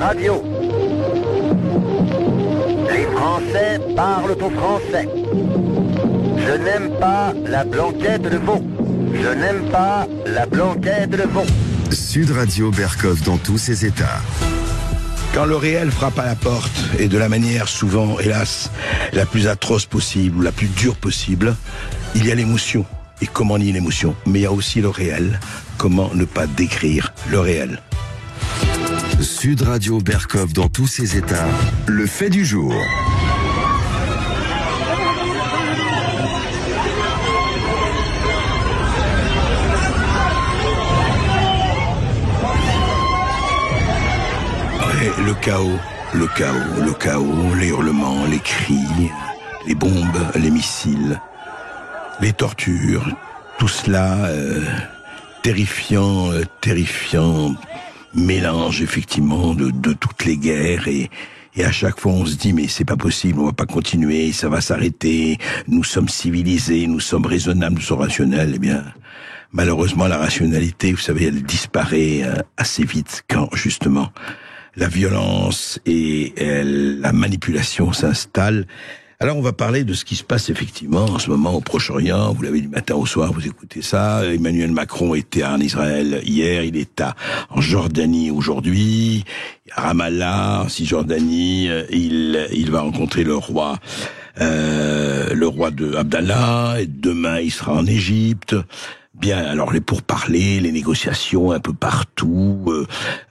Radio. Les Français parlent au français. Je n'aime pas la blanquette de veau. Je n'aime pas la blanquette de veau. Sud Radio Berkov dans tous ses états. Quand le réel frappe à la porte, et de la manière souvent, hélas, la plus atroce possible, ou la plus dure possible, il y a l'émotion. Et comment nier l'émotion? Mais il y a aussi le réel. Comment ne pas décrire le réel? Sud Radio Berkov dans tous ses états. Le fait du jour. Le chaos, les hurlements, les cris, les bombes, les missiles, les tortures, tout cela terrifiant mélange effectivement de toutes les guerres et à chaque fois on se dit mais c'est pas possible, on va pas continuer, ça va s'arrêter, nous sommes civilisés, nous sommes raisonnables, nous sommes rationnels. Eh bien, malheureusement la rationalité, vous savez, elle disparaît assez vite quand justement la violence et la manipulation s'installent. Alors on va parler de ce qui se passe effectivement en ce moment au Proche-Orient. Vous l'avez du matin au soir, vous écoutez ça. Emmanuel Macron était en Israël hier, il est en Jordanie aujourd'hui, à Ramallah, en Cisjordanie. Il va rencontrer le roi de Abdallah, et demain il sera en Égypte. Bien, alors les pourparlers, les négociations un peu partout.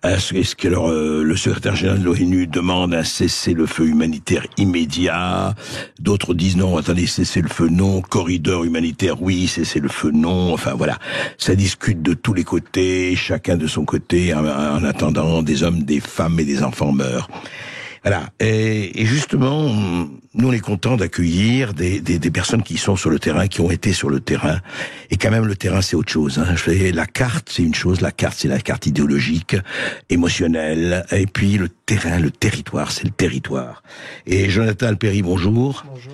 Est-ce que le secrétaire général de l'ONU demande un cessez-le-feu humanitaire immédiat? D'autres disent non, attendez, cessez-le-feu non. Corridor humanitaire, oui, cessez-le-feu non. Enfin voilà, ça discute de tous les côtés, chacun de son côté, en attendant des hommes, des femmes et des enfants meurent. Voilà. Et justement, nous on est contents d'accueillir des personnes qui sont sur le terrain, qui ont été sur le terrain. Et quand même, le terrain, c'est autre chose. La carte, c'est une chose. La carte, c'est la carte idéologique, émotionnelle. Et puis le terrain, le territoire, c'est le territoire. Et Jonathan Alperi, bonjour. Bonjour.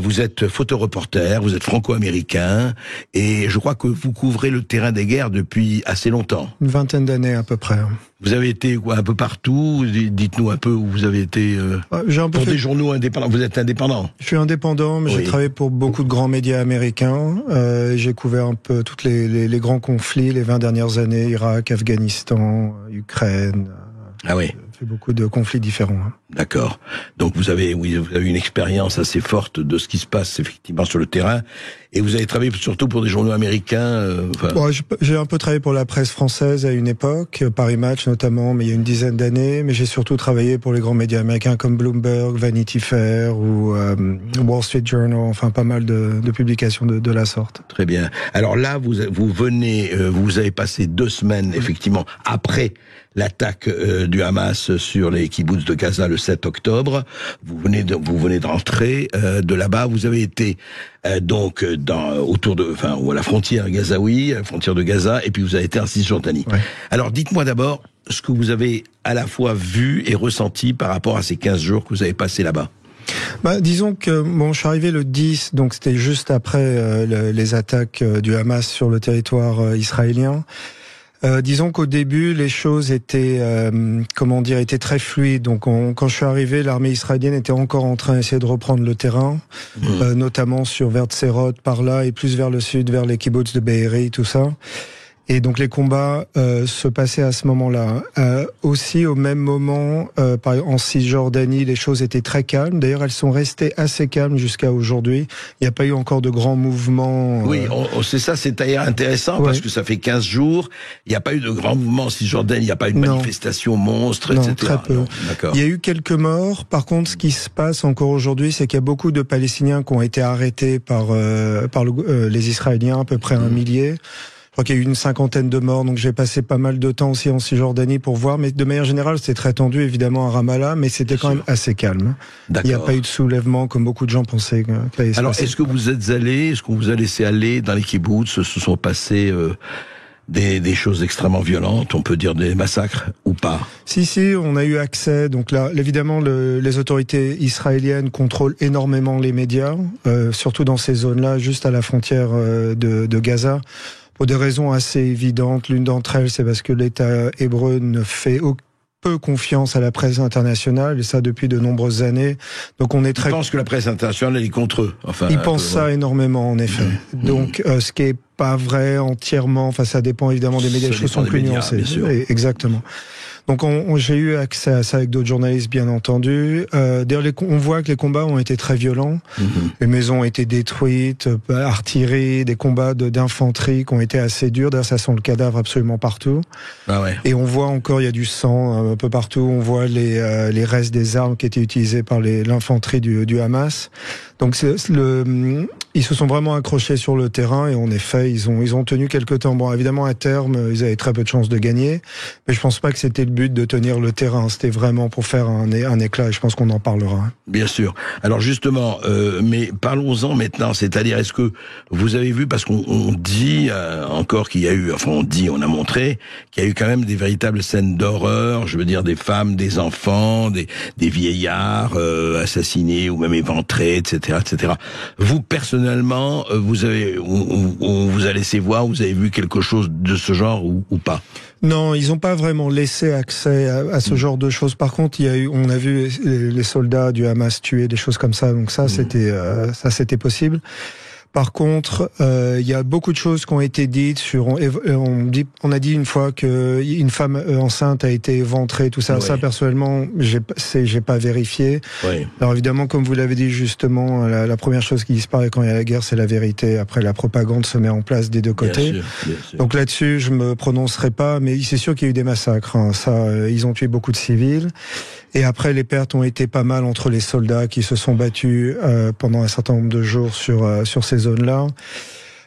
Vous êtes photoreporter, vous êtes franco-américain, et je crois que vous couvrez le terrain des guerres depuis assez longtemps. Une vingtaine d'années à peu près. Vous avez été un peu partout. Dites-nous un peu où vous avez été pour des journaux indépendants. Vous êtes indépendant? Je suis indépendant, mais j'ai travaillé pour beaucoup de grands médias américains. J'ai couvert un peu tous les grands conflits les 20 dernières années, Irak, Afghanistan, Ukraine. Ah oui. Fait beaucoup de conflits différents. D'accord. Donc vous avez une expérience assez forte de ce qui se passe effectivement sur le terrain, et vous avez travaillé surtout pour des journaux américains. J'ai un peu travaillé pour la presse française à une époque, Paris Match notamment, mais il y a une dizaine d'années. Mais j'ai surtout travaillé pour les grands médias américains comme Bloomberg, Vanity Fair ou Wall Street Journal. Enfin, pas mal de publications de la sorte. Très bien. Alors là, vous avez passé 2 semaines effectivement après l'attaque du Hamas sur les kibboutz de Gaza le 7 octobre. Vous venez de rentrer de là-bas. Vous avez été donc à la frontière gazaoui, à la frontière de Gaza, et puis vous avez été en Cisjordanie. Ouais. Alors dites-moi d'abord ce que vous avez à la fois vu et ressenti par rapport à ces 15 jours que vous avez passés là-bas. Disons que je suis arrivé le 10, donc c'était juste après les attaques du Hamas sur le territoire israélien. Disons qu'au début, les choses étaient, étaient très fluides. Donc, quand je suis arrivé, l'armée israélienne était encore en train d'essayer de reprendre le terrain, notamment vers Tserot, par là, et plus vers le sud, vers les kibbutz de Be'eri, tout ça. Et donc les combats se passaient à ce moment-là. Aussi au même moment, en Cisjordanie, les choses étaient très calmes. D'ailleurs, elles sont restées assez calmes jusqu'à aujourd'hui. Il n'y a pas eu encore de grands mouvements. Oui, c'est ça, c'est d'ailleurs intéressant parce que ça fait 15 jours. Il n'y a pas eu de grands mouvements en Cisjordanie. Il n'y a pas eu de manifestations monstres, etc. Très peu. Non, il y a eu quelques morts. Par contre, ce qui se passe encore aujourd'hui, c'est qu'il y a beaucoup de Palestiniens qui ont été arrêtés par les Israéliens, à peu près 1 millier. Je crois qu'il y a eu une 50aine de morts, donc j'ai passé pas mal de temps aussi en Cisjordanie pour voir, mais de manière générale, c'était très tendu, évidemment, à Ramallah, mais c'était quand même assez calme. D'accord. Il n'y a pas eu de soulèvement, comme beaucoup de gens pensaient. Alors, est-ce que vous êtes allé, est-ce qu'on vous a laissé aller dans les kibboutz? Se sont passés des choses extrêmement violentes, on peut dire des massacres, ou pas? Si, on a eu accès. Donc là, évidemment, les autorités israéliennes contrôlent énormément les médias, surtout dans ces zones-là, juste à la frontière de Gaza. Pour des raisons assez évidentes. L'une d'entre elles, c'est parce que l'État hébreu ne fait peu confiance à la presse internationale, et ça depuis de nombreuses années. Donc on est très... Ils pensent que la presse internationale est contre eux. Enfin, ils pensent ça énormément, en effet. Donc ce qui est pas vrai entièrement, enfin ça dépend évidemment des médias, les choses sont plus nuancées. Bien sûr. Exactement. Donc j'ai eu accès à ça avec d'autres journalistes, bien entendu. D'ailleurs, on voit que les combats ont été très violents. Les maisons ont été détruites, artillerie, des combats d'infanterie qui ont été assez durs. D'ailleurs, ça sent le cadavre absolument partout. Ah ouais. Et on voit encore, il y a du sang un peu partout. On voit les restes des armes qui étaient utilisées par l'infanterie du Hamas. Donc ils se sont vraiment accrochés sur le terrain et en effet, ils ont tenu quelque temps. Bon, évidemment, à terme, ils avaient très peu de chances de gagner, mais je pense pas que c'était le but de tenir le terrain. C'était vraiment pour faire un éclat et je pense qu'on en parlera. Bien sûr. Alors justement, mais parlons-en maintenant. C'est-à-dire, est-ce que vous avez vu, parce qu'on dit encore qu'il y a eu, enfin on a montré qu'il y a eu quand même des véritables scènes d'horreur. Je veux dire, des femmes, des enfants, des vieillards assassinés ou même éventrés, etc., etc. Vous personnellement, on vous a laissé voir, vous avez vu quelque chose de ce genre ou pas? Non, ils n'ont pas vraiment laissé accès à ce genre de choses. Par contre, on a vu les soldats du Hamas tuer des choses comme ça. Donc ça, c'était possible. Par contre, il y a beaucoup de choses qui ont été dites sur. On a dit une fois que une femme enceinte a été éventrée, tout ça. Oui. Ça, personnellement, j'ai pas vérifié. Oui. Alors évidemment, comme vous l'avez dit justement, la première chose qui disparaît quand il y a la guerre, c'est la vérité. Après, la propagande se met en place des deux côtés. Bien sûr. Donc là-dessus, je me prononcerai pas, mais c'est sûr qu'il y a eu des massacres. Hein. Ça, ils ont tué beaucoup de civils. Et après, les pertes ont été pas mal entre les soldats qui se sont battus pendant un certain nombre de jours sur ces zones-là.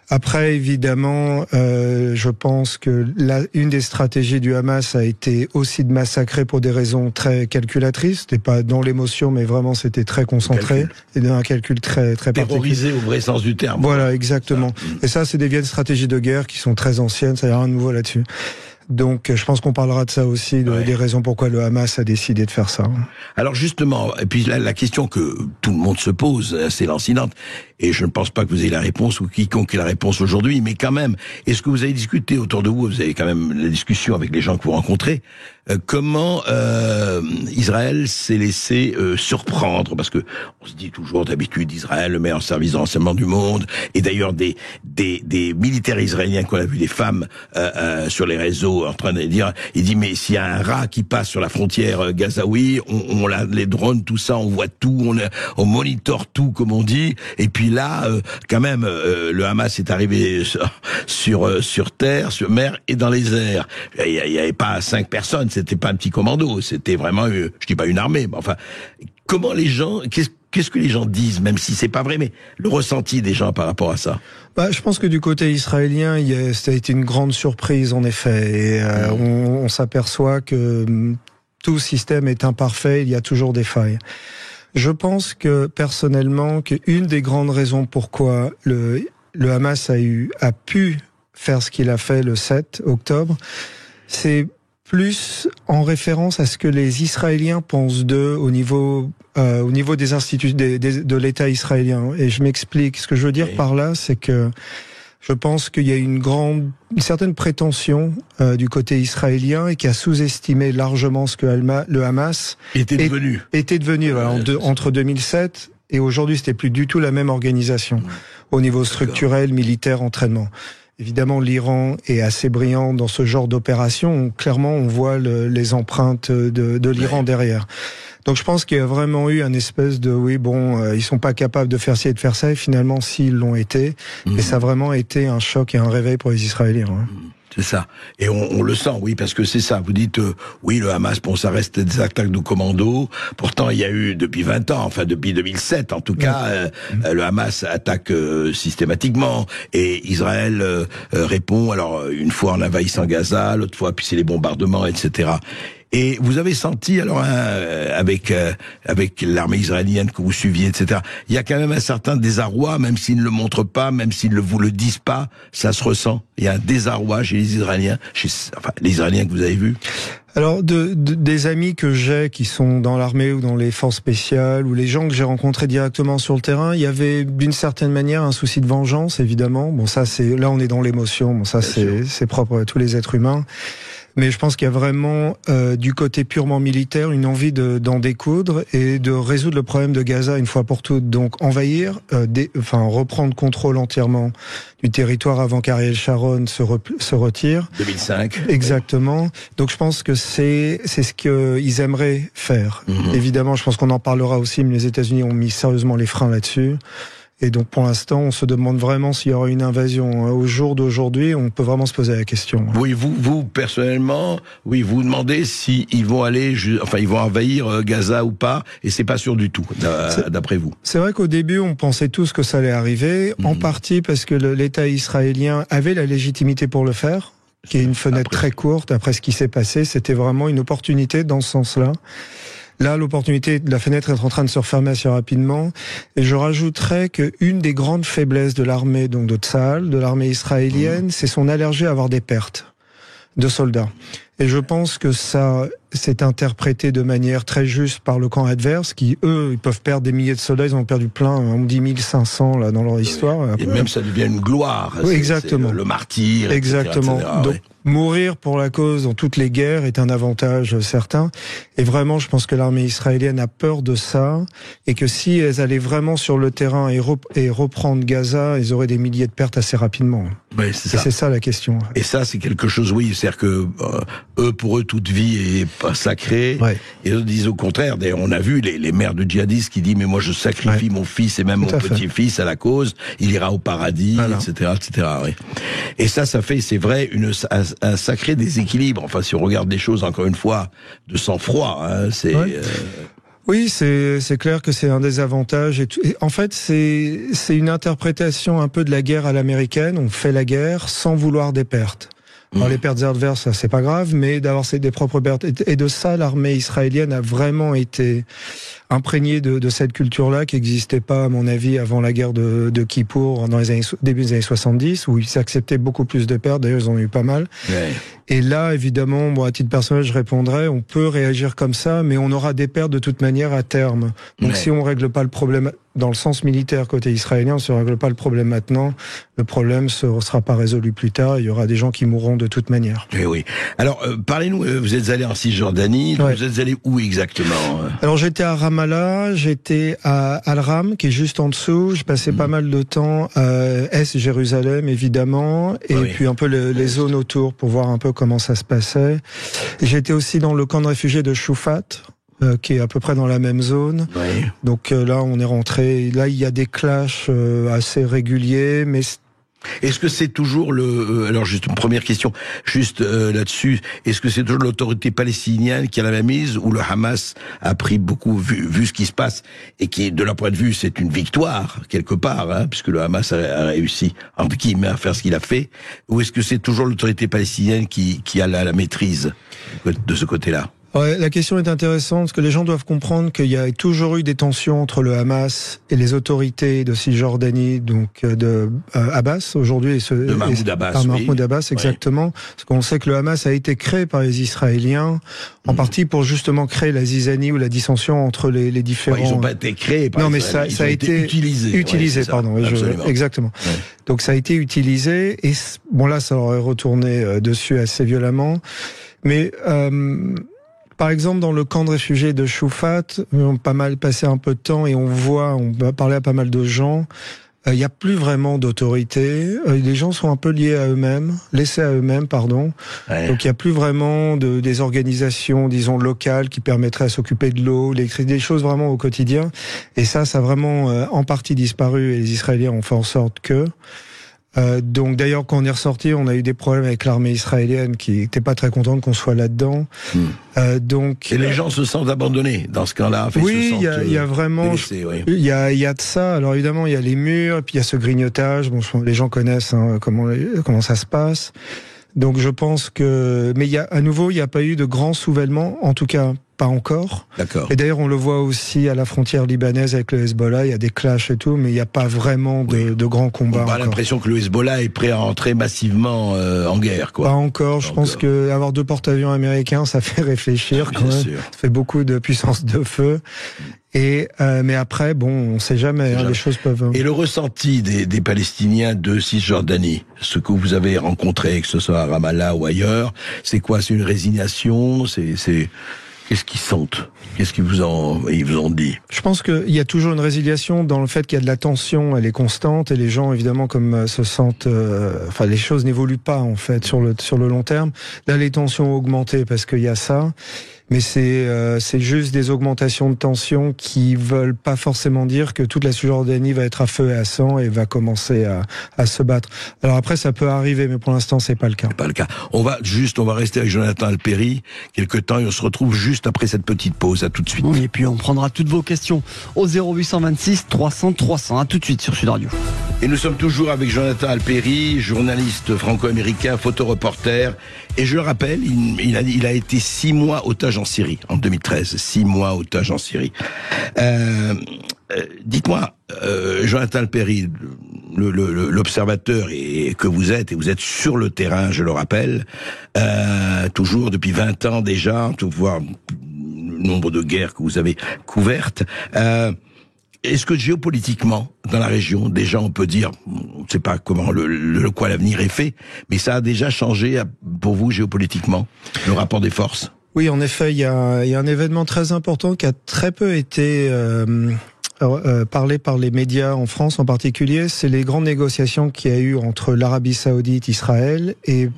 Après, évidemment, je pense que une des stratégies du Hamas a été aussi de massacrer pour des raisons très calculatrices. C'était pas dans l'émotion, mais vraiment c'était très concentré et d'un calcul très terrorisé au vrai sens du terme. Voilà, exactement. Et ça, c'est des vieilles stratégies de guerre qui sont très anciennes. Ça y a rien de nouveau là-dessus. Donc, je pense qu'on parlera de ça aussi, des raisons pourquoi le Hamas a décidé de faire ça. Alors justement, et puis la question que tout le monde se pose, c'est lancinante, et je ne pense pas que vous ayez la réponse ou quiconque ait la réponse aujourd'hui, mais quand même, est-ce que vous avez discuté autour de vous, vous avez quand même la discussion avec les gens que vous rencontrez, comment Israël s'est laissé surprendre, parce que on se dit toujours d'habitude Israël le meilleur service de renseignement du monde, et d'ailleurs des militaires israéliens qu'on a vu, des femmes sur les réseaux en train de dire, il dit mais s'il y a un rat qui passe sur la frontière gazaoui, on les drones, tout ça, on voit tout, on monitore tout comme on dit, et puis là quand même le Hamas est arrivé sur terre, sur mer et dans les airs. Il y avait pas 5 personnes, c'était pas un petit commando, c'était vraiment je dis pas une armée, mais enfin comment les gens, qu'est-ce que les gens disent, même si c'est pas vrai, mais le ressenti des gens par rapport à ça? Je pense que du côté israélien, ça a été une grande surprise en effet, et on s'aperçoit que tout système est imparfait, il y a toujours des failles. Je pense que personnellement, qu'une des grandes raisons pourquoi le Hamas a pu faire ce qu'il a fait le 7 octobre, c'est plus en référence à ce que les Israéliens pensent d'eux au niveau des instituts de l'État israélien. Et je m'explique. Ce que je veux dire par là, c'est que je pense qu'il y a une certaine prétention du côté israélien et qui a sous-estimé largement ce que le Hamas était devenu. Entre 2007 et aujourd'hui, c'était plus du tout la même organisation au niveau structurel, militaire, entraînement. Évidemment, l'Iran est assez brillant dans ce genre d'opération. Clairement, on voit les empreintes de l'Iran derrière. Donc, je pense qu'il y a vraiment eu un espèce de ils sont pas capables de faire ci et de faire ça. Et finalement, s'ils l'ont été, et ça a vraiment été un choc et un réveil pour les Israéliens. Hein. C'est ça. Et on le sent, oui, parce que c'est ça. Vous dites, oui, le Hamas, ça reste des attaques de commando. Pourtant, il y a eu depuis 20 ans, enfin depuis 2007 en tout cas, le Hamas attaque systématiquement. Et Israël répond, alors une fois en envahissant Gaza, l'autre fois, puis c'est les bombardements, etc. Et vous avez senti, alors, avec l'armée israélienne que vous suiviez, etc., il y a quand même un certain désarroi, même s'ils ne le montrent pas, même s'ils ne vous le disent pas, ça se ressent. Il y a un désarroi chez les Israéliens, les Israéliens que vous avez vus. Alors, des amis que j'ai qui sont dans l'armée ou dans les forces spéciales, ou les gens que j'ai rencontrés directement sur le terrain, il y avait d'une certaine manière un souci de vengeance, évidemment. Bon, ça, là, on est dans l'émotion. Bon, ça, c'est propre à tous les êtres humains. Mais je pense qu'il y a vraiment, du côté purement militaire, une envie d'en découdre et de résoudre le problème de Gaza une fois pour toutes. Donc envahir, reprendre contrôle entièrement du territoire avant qu'Ariel Sharon se retire. 2005. Exactement. Donc je pense que c'est ce qu'ils aimeraient faire. Évidemment, je pense qu'on en parlera aussi, mais les États-Unis ont mis sérieusement les freins là-dessus. Et donc pour l'instant, on se demande vraiment s'il y aura une invasion. Au jour d'aujourd'hui, on peut vraiment se poser la question. Oui, vous personnellement, oui, vous demandez si ils vont ils vont envahir Gaza ou pas, et c'est pas sûr du tout, d'après vous. C'est vrai qu'au début, on pensait tous que ça allait arriver, en partie parce que l'État israélien avait la légitimité pour le faire, qui est une fenêtre très courte. Après ce qui s'est passé, c'était vraiment une opportunité dans ce sens-là. Là, l'opportunité de la fenêtre est en train de se refermer assez rapidement. Et je rajouterais qu'une des grandes faiblesses de l'armée, donc de Tsahal, de l'armée israélienne, c'est son allergie à avoir des pertes de soldats. Et je pense que ça s'est interprété de manière très juste par le camp adverse, qui, eux, ils peuvent perdre des milliers de soldats, ils ont perdu plein, on dit 1500 là, dans leur histoire. Et même ça devient une gloire. Oui, exactement. C'est le martyr. Exactement. Etc. Donc, mourir pour la cause dans toutes les guerres est un avantage certain. Et vraiment, je pense que l'armée israélienne a peur de ça, et que si elles allaient vraiment sur le terrain et reprendre Gaza, ils auraient des milliers de pertes assez rapidement. Oui, c'est ça. Et c'est ça la question. Et ça, c'est quelque chose, oui, c'est-à-dire que pour eux, toute vie est pas sacrée. Ouais. Et eux disent au contraire. D'ailleurs, on a vu les mères de djihadistes qui disent, mais moi, je sacrifie mon fils et même mon petit-fils à la cause. Il ira au paradis, etc., etc. Oui. Et ça fait, c'est vrai, un sacré déséquilibre. Enfin, si on regarde des choses, encore une fois, de sang-froid, hein, c'est... Ouais. Oui, c'est clair que c'est un des avantages. Et en fait, c'est une interprétation un peu de la guerre à l'américaine. On fait la guerre sans vouloir des pertes. Alors les pertes adverses, ça c'est pas grave, mais d'avoir des propres pertes. Et de ça, l'armée israélienne a vraiment été imprégnée de cette culture-là, qui n'existait pas, à mon avis, avant la guerre de Kippour, dans les début des années 70, où ils acceptaient beaucoup plus de pertes. D'ailleurs, ils en ont eu pas mal. Ouais. Et là, évidemment, moi, à titre personnel, je répondrais, on peut réagir comme ça, mais on aura des pertes de toute manière à terme. Donc si on règle pas le problème dans le sens militaire côté israélien, si on règle pas le problème maintenant, le problème ne sera pas résolu plus tard. Il y aura des gens qui mourront de toute manière. Et oui. Alors, parlez-nous, vous êtes allé en Cisjordanie, vous êtes allé où exactement? Alors, j'étais à Ramallah, j'étais à Al-Ram, qui est juste en dessous. Je passais pas mal de temps à Est-Jérusalem, évidemment, et puis un peu les zones autour pour voir un peu comment ça se passait. J'étais aussi dans le camp de réfugiés de Choufat, qui est à peu près dans la même zone. Oui. Donc là, on est rentré. Là, il y a des clashs assez réguliers, mais... Est-ce que c'est toujours alors juste une première question, juste là-dessus, est-ce que c'est toujours l'autorité palestinienne qui a la même mise, ou le Hamas a pris beaucoup, vu ce qui se passe, et qui, de leur point de vue, c'est une victoire, quelque part, hein, puisque le Hamas a réussi, entre guillemets, à faire ce qu'il a fait, ou est-ce que c'est toujours l'autorité palestinienne qui a la maîtrise de ce côté-là? Ouais, la question est intéressante parce que les gens doivent comprendre qu'il y a toujours eu des tensions entre le Hamas et les autorités de Cisjordanie, donc de Abbas aujourd'hui, de Mahmoud Abbas, par Mahmoud Abbas, exactement. Parce qu'on sait que le Hamas a été créé par les Israéliens, en partie pour justement créer la zizanie ou la dissension entre les différents. Ils n'ont pas été créés par mais ça a été utilisé, pardon. Exactement. Ouais. Donc ça a été utilisé et bon là, ça aurait retourné dessus assez violemment, mais par exemple, dans le camp de réfugiés de Choufat, on a pas mal passé un peu de temps et on va parler à pas mal de gens. Il n'y a plus vraiment d'autorité. Les gens sont un peu liés à eux-mêmes, laissés à eux-mêmes, pardon. Ouais. Donc il n'y a plus vraiment des organisations, disons, locales qui permettraient à s'occuper de l'eau, l'électricité, des choses vraiment au quotidien. Et ça a vraiment en partie disparu et les Israéliens ont fait en sorte que... donc d'ailleurs quand on est ressorti, on a eu des problèmes avec l'armée israélienne qui n'était pas très contente qu'on soit là-dedans. Donc et les gens se sentent abandonnés dans ce camp-là. Oui, il y a vraiment, il y a de ça. Alors évidemment il y a les murs, puis il y a ce grignotage. Bon, les gens connaissent comment ça se passe. Donc je pense que, mais à nouveau il n'y a pas eu de grand soulèvement, en tout cas pas encore. D'accord. Et d'ailleurs, on le voit aussi à la frontière libanaise avec le Hezbollah, il y a des clashs et tout, mais il n'y a pas vraiment de grands combats. On a l'impression que le Hezbollah est prêt à entrer massivement en guerre, quoi. Pas encore. Je pense que avoir 2 porte-avions américains, ça fait réfléchir quand même. Sûr. Ça fait beaucoup de puissance de feu. Et mais après, bon, on sait jamais. Les choses peuvent. Et le ressenti des Palestiniens de Cisjordanie, ce que vous avez rencontré, que ce soit à Ramallah ou ailleurs, c'est quoi? C'est une résignation? Qu'est-ce qu'ils sentent? Qu'est-ce qu'ils vous ont dit? Je pense qu'il y a toujours une résiliation dans le fait qu'il y a de la tension, elle est constante, et les gens, évidemment, comme se sentent... les choses n'évoluent pas, en fait, sur le long terme. Là, les tensions ont augmenté parce qu'il y a ça. Mais c'est juste des augmentations de tension qui veulent pas forcément dire que toute la Cisjordanie va être à feu et à sang et va commencer à se battre. Alors après, ça peut arriver, mais pour l'instant, c'est pas le cas. C'est pas le cas. On va rester avec Jonathan Alperi quelque temps et on se retrouve juste après cette petite pause. À tout de suite. Oui, et puis on prendra toutes vos questions au 0826 300 300. À tout de suite sur Sud Radio. Et nous sommes toujours avec Jonathan Alperi, journaliste franco-américain, photoreporter. Et je le rappelle, il a été 6 mois otage en Syrie, en 2013. 6 mois otage en Syrie. Dites-moi, Jonathan Alperi, l'observateur que vous êtes, et vous êtes sur le terrain, je le rappelle, toujours depuis 20 ans déjà, tout voir le nombre de guerres que vous avez couvertes. Est-ce que géopolitiquement, dans la région, déjà on peut dire, on ne sait pas comment quoi l'avenir est fait, mais ça a déjà changé pour vous géopolitiquement, le rapport des forces? Oui, en effet, il y a un événement très important qui a très peu été parlé par les médias en France en particulier. C'est les grandes négociations qu'il y a eu entre l'Arabie Saoudite, Israël et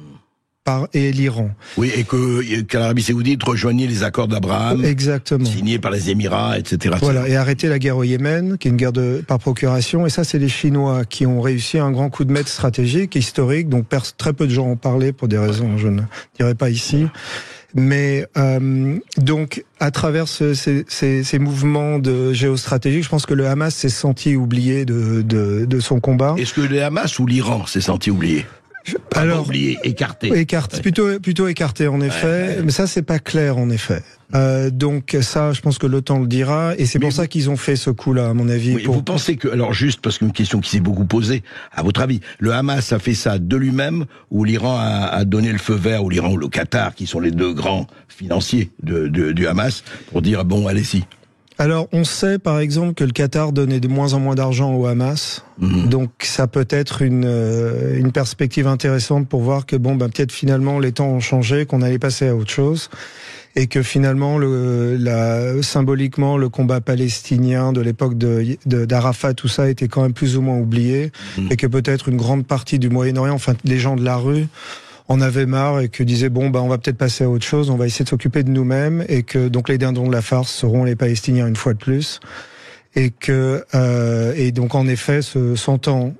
l'Iran. Oui, et que l'Arabie Saoudite rejoignait les accords d'Abraham. Exactement. Signés par les Émirats, etc. Voilà, et arrêter la guerre au Yémen, qui est une guerre par procuration. Et ça, c'est les Chinois qui ont réussi un grand coup de maître stratégique, historique, dont très peu de gens ont parlé pour des raisons que je ne dirai pas ici. Mais donc, à travers ces mouvements de géostratégie, je pense que le Hamas s'est senti oublié de son combat. Est-ce que le Hamas ou l'Iran s'est senti oublié? Alors, oublié, écarté. Plutôt écarté en effet, mais ça c'est pas clair en effet. Donc ça, je pense que le temps le dira, et c'est pour ça qu'ils ont fait ce coup-là, à mon avis. Oui, vous pensez que, alors juste parce qu'une question qui s'est beaucoup posée, à votre avis, le Hamas a fait ça de lui-même, ou l'Iran a donné le feu vert, ou l'Iran ou le Qatar, qui sont les 2 grands financiers du Hamas, pour dire bon, allez-y? Alors, on sait par exemple que le Qatar donnait de moins en moins d'argent au Hamas, donc ça peut être une perspective intéressante pour voir que peut-être finalement les temps ont changé, qu'on allait passer à autre chose, et que finalement symboliquement le combat palestinien de l'époque d'Arafat, tout ça était quand même plus ou moins oublié, et que peut-être une grande partie du Moyen-Orient, enfin les gens de la rue, en avait marre et que disait on va peut-être passer à autre chose, on va essayer de s'occuper de nous-mêmes, et que donc les dindons de la farce seront les Palestiniens une fois de plus, et donc en effet, se sentant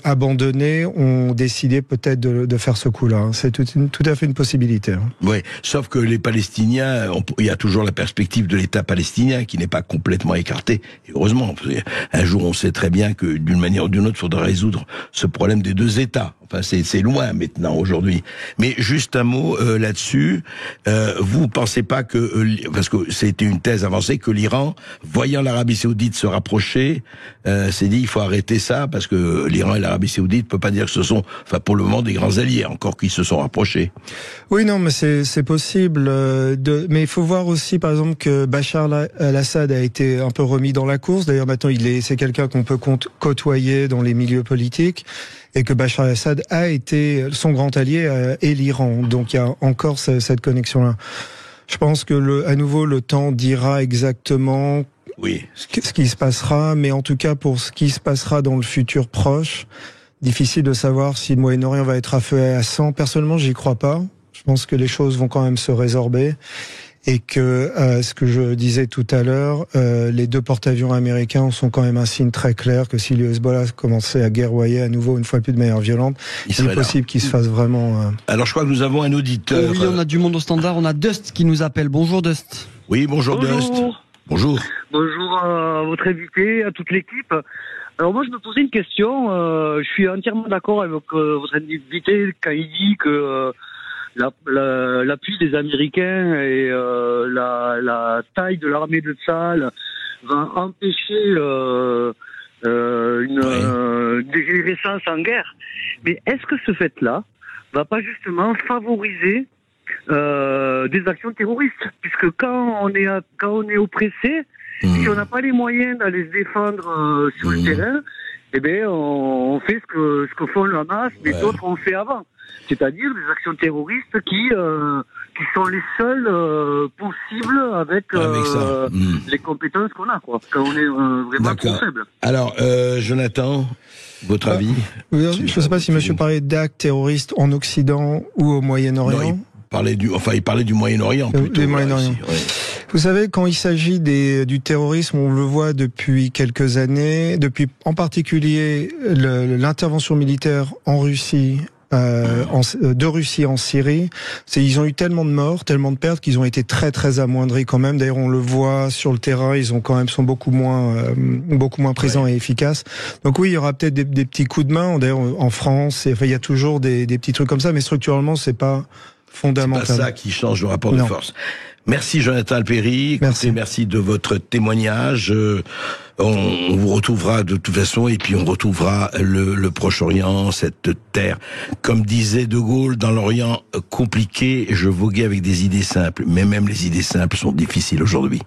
abandonnés, ont décidé peut-être de faire ce coup-là. C'est tout à fait une possibilité. Oui, sauf que les Palestiniens, il y a toujours la perspective de l'État palestinien qui n'est pas complètement écarté. Et heureusement, un jour on sait très bien que d'une manière ou d'une autre, il faudra résoudre ce problème des 2 États. Enfin, c'est loin maintenant aujourd'hui. Mais juste un mot là-dessus. Vous pensez pas que, parce que c'était une thèse avancée, que l'Iran, voyant l'Arabie Saoudite se rapprocher, s'est dit il faut arrêter ça, parce que l'Iran et l'Arabie Saoudite ne peuvent pas dire que ce sont, pour le moment, des grands alliés, encore qu'ils se sont rapprochés. Oui, non, mais c'est possible. Mais il faut voir aussi, par exemple, que Bachar al-Assad a été un peu remis dans la course. D'ailleurs, maintenant, c'est quelqu'un qu'on peut côtoyer dans les milieux politiques. Et que Bachar al-Assad a été son grand allié et l'Iran. Donc il y a encore cette connexion-là. Je pense que à nouveau le temps dira exactement ce qui se passera, mais en tout cas pour ce qui se passera dans le futur proche, difficile de savoir si le Moyen-Orient va être à feu et à sang. Personnellement, j'y crois pas. Je pense que les choses vont quand même se résorber. Et que, ce que je disais tout à l'heure, les 2 porte-avions américains sont quand même un signe très clair que si le Hezbollah commençait à guerroyer à nouveau une fois plus de manière violente, il est possible qu'il se fasse vraiment... Alors je crois que nous avons un auditeur. Oui, on a du monde au standard, on a Dust qui nous appelle. Bonjour Dust. Oui, bonjour Dust. Bonjour. Bonjour à votre invité, à toute l'équipe. Alors moi je me posais une question, je suis entièrement d'accord avec votre invité quand il dit que l'appui des Américains et la taille de l'armée de Tsahal va empêcher une dégénérescence en guerre. Mais est-ce que ce fait-là va pas justement favoriser des actions terroristes, puisque quand on est oppressé, si on n'a pas les moyens d'aller se défendre sur le terrain, eh ben on fait ce que font le Hamas, mais d'autres ont fait avant, c'est-à-dire des actions terroristes qui sont les seules possibles avec les compétences qu'on a, quoi, quand on est vraiment trop faible. Alors, Jonathan, votre avis? Je ne sais pas si monsieur parlait d'actes terroristes en Occident ou au Moyen-Orient. Il parlait du Moyen-Orient plutôt. Du Moyen-Orient. Vous savez, quand il s'agit du terrorisme, on le voit depuis quelques années, depuis en particulier l'intervention militaire en Russie, de Russie en Syrie. Ils ont eu tellement de morts, tellement de pertes qu'ils ont été très très amoindris quand même. D'ailleurs, on le voit sur le terrain, ils sont beaucoup moins présents et efficaces. Donc oui, il y aura peut-être des petits coups de main. D'ailleurs, en France, il y a toujours des petits trucs comme ça, mais structurellement, c'est pas fondamental. C'est pas ça qui change le rapport de force. Merci Jonathan Alperi. Merci de votre témoignage. On vous retrouvera de toute façon, et puis on retrouvera le Proche-Orient, cette terre. Comme disait De Gaulle, dans l'Orient compliqué, je voguais avec des idées simples. Mais même les idées simples sont difficiles aujourd'hui.